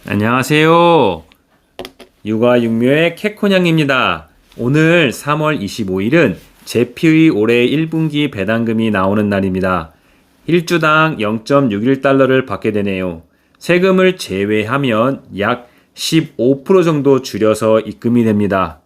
안녕하세요. 육아육묘의 캐코냥입니다. 오늘 3월 25일은 제피의 올해 1분기 배당금이 나오는 날입니다. 1주당 0.61달러를 받게 되네요. 세금을 제외하면 약 15% 정도 줄여서 입금이 됩니다.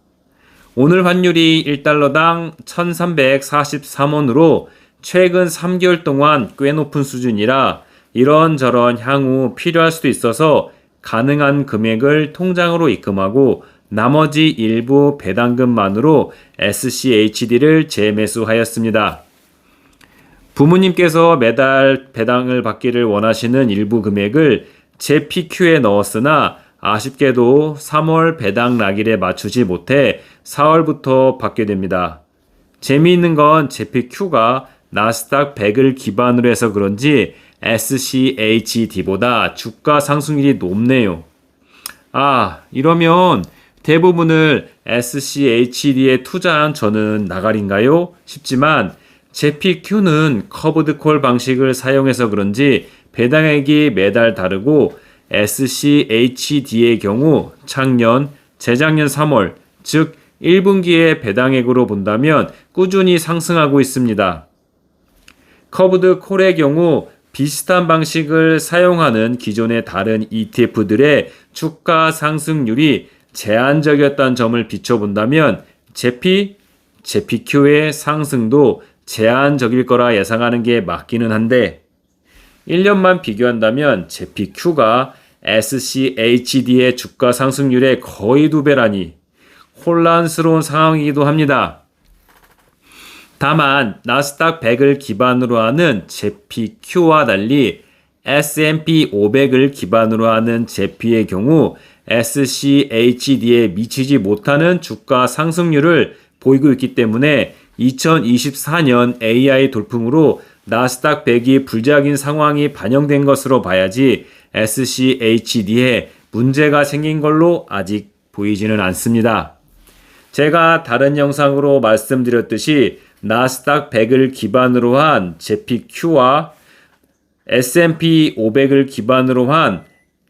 오늘 환율이 1달러당 1343원으로 최근 3개월 동안 꽤 높은 수준이라 이런저런 향후 필요할 수도 있어서 가능한 금액을 통장으로 입금하고 나머지 일부 배당금만으로 SCHD를 재매수하였습니다. 부모님께서 매달 배당을 받기를 원하시는 일부 금액을 제피큐에 넣었으나 아쉽게도 3월 배당 낙일에 맞추지 못해 4월부터 받게 됩니다. 재미있는 건 제피큐가 나스닥 100을 기반으로 해서 그런지 SCHD보다 주가 상승률이 높네요. 이러면 대부분을 SCHD에 투자한 저는 나가린가요? 싶지만 제피큐는 커브드콜 방식을 사용해서 그런지 배당액이 매달 다르고 SCHD의 경우 작년, 재작년 3월, 즉 1분기의 배당액으로 본다면 꾸준히 상승하고 있습니다. 커브드콜의 경우 비슷한 방식을 사용하는 기존의 다른 ETF들의 주가 상승률이 제한적이었다는 점을 비춰본다면 제피큐의 상승도 제한적일 거라 예상하는 게 맞기는 한데 1년만 비교한다면 제피큐가 SCHD의 주가 상승률의 거의 2배라니 혼란스러운 상황이기도 합니다. 다만 나스닥 100을 기반으로 하는 제피큐와 달리 S&P 500을 기반으로 하는 제피의 경우 SCHD에 미치지 못하는 주가 상승률을 보이고 있기 때문에 2024년 AI 돌풍으로 나스닥 100이 불작인 상황이 반영된 것으로 봐야지 SCHD에 문제가 생긴 걸로 아직 보이지는 않습니다. 제가 다른 영상으로 말씀드렸듯이 나스닥 100을 기반으로 한 제피큐와 S&P 500을 기반으로 한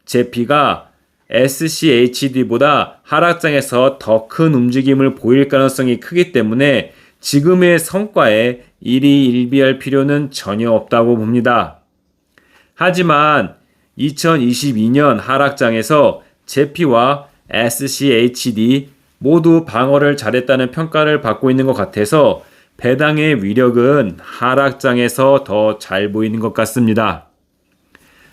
제피가 SCHD보다 하락장에서 더 큰 움직임을 보일 가능성이 크기 때문에 지금의 성과에 일희일비할 필요는 전혀 없다고 봅니다. 하지만 2022년 하락장에서 제피와 SCHD 모두 방어를 잘했다는 평가를 받고 있는 것 같아서 배당의 위력은 하락장에서 더 잘 보이는 것 같습니다.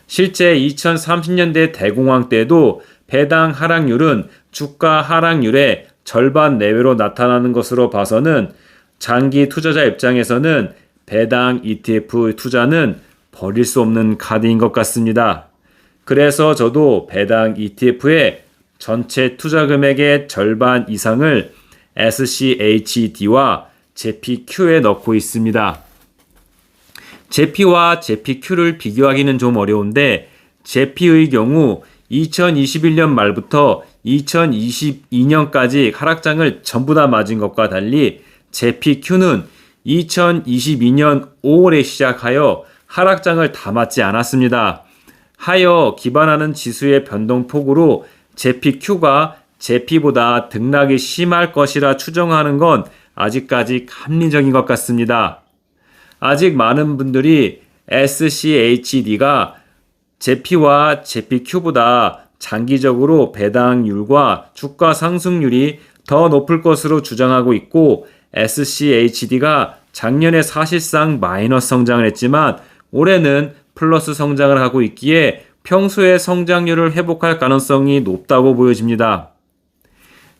실제 2030년대 대공황 때도 배당 하락률은 주가 하락률의 절반 내외로 나타나는 것으로 봐서는 장기 투자자 입장에서는 배당 ETF 투자는 버릴 수 없는 카드인 것 같습니다. 그래서 저도 배당 ETF의 전체 투자 금액의 절반 이상을 SCHD와 제피큐에 넣고 있습니다. 제피와 제피큐를 비교하기는 좀 어려운데 제피의 경우 2021년 말부터 2022년까지 하락장을 전부 다 맞은 것과 달리 제피큐는 2022년 5월에 시작하여 하락장을 다 맞지 않았습니다. 하여 기반하는 지수의 변동폭으로 제피큐가 제피보다 등락이 심할 것이라 추정하는 건 아직까지 합리적인 것 같습니다. 아직 많은 분들이 SCHD가 제피와 제피큐보다 장기적으로 배당률과 주가 상승률이 더 높을 것으로 주장하고 있고 SCHD가 작년에 사실상 마이너스 성장을 했지만 올해는 플러스 성장을 하고 있기에 평소의 성장률을 회복할 가능성이 높다고 보여집니다.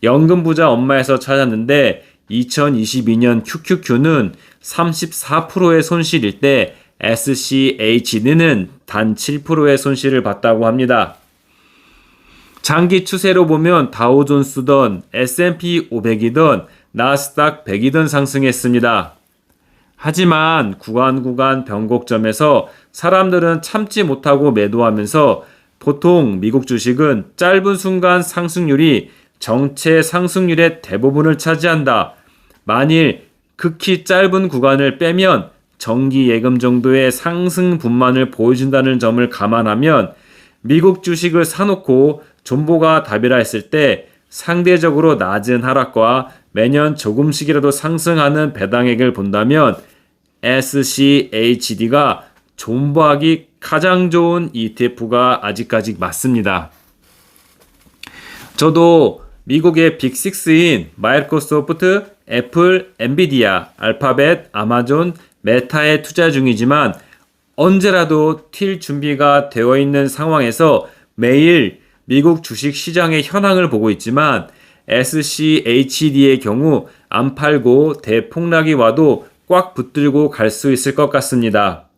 연금부자 엄마에서 찾았는데 2022년 QQQ는 34%의 손실일 때 SCHD는 단 7%의 손실을 봤다고 합니다. 장기 추세로 보면 다우존스든 S&P 500이든 나스닥 100이든 상승했습니다. 하지만 구간 변곡점에서 사람들은 참지 못하고 매도하면서 보통 미국 주식은 짧은 순간 상승률이 전체 상승률의 대부분을 차지한다. 만일 극히 짧은 구간을 빼면 정기 예금 정도의 상승 분만을 보여준다는 점을 감안하면 미국 주식을 사놓고 존버가 답이라 했을 때 상대적으로 낮은 하락과 매년 조금씩이라도 상승하는 배당액을 본다면 SCHD가 존버하기 가장 좋은 ETF가 아직까지 맞습니다. 저도 미국의 빅6인 마이크로소프트, 애플, 엔비디아, 알파벳, 아마존, 메타에 투자 중이지만 언제라도 튈 준비가 되어 있는 상황에서 매일 미국 주식 시장의 현황을 보고 있지만 SCHD의 경우 안 팔고 대폭락이 와도 꽉 붙들고 갈 수 있을 것 같습니다.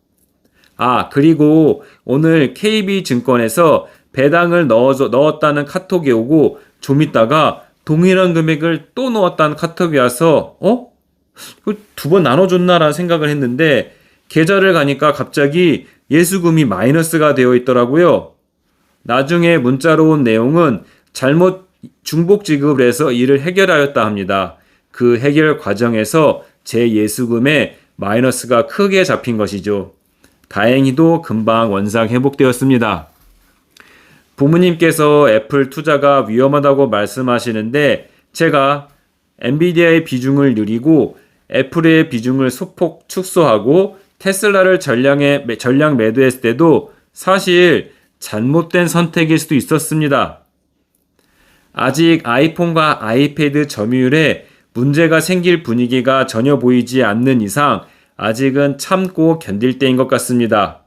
그리고 오늘 KB증권에서 배당을 넣었다는 카톡이 오고 좀 있다가 동일한 금액을 또 넣었다는 카톡이 와서 두 번 나눠줬나라는 생각을 했는데 계좌를 가니까 갑자기 예수금이 마이너스가 되어 있더라고요. 나중에 문자로 온 내용은 잘못 중복 지급을 해서 이를 해결하였다 합니다. 그 해결 과정에서 제 예수금에 마이너스가 크게 잡힌 것이죠. 다행히도 금방 원상 회복되었습니다. 부모님께서 애플 투자가 위험하다고 말씀하시는데 제가 엔비디아의 비중을 늘리고 애플의 비중을 소폭 축소하고 테슬라를 전량 매도했을 때도 사실 잘못된 선택일 수도 있었습니다. 아직 아이폰과 아이패드 점유율에 문제가 생길 분위기가 전혀 보이지 않는 이상 아직은 참고 견딜 때인 것 같습니다.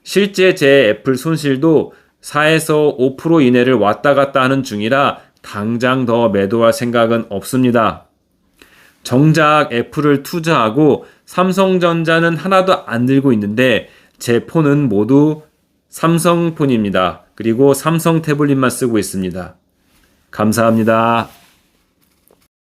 실제 제 애플 손실도 4에서 5% 이내를 왔다 갔다 하는 중이라 당장 더 매도할 생각은 없습니다. 정작 애플을 투자하고 삼성전자는 하나도 안 들고 있는데 제 폰은 모두 삼성폰입니다. 그리고 삼성 태블릿만 쓰고 있습니다. 감사합니다.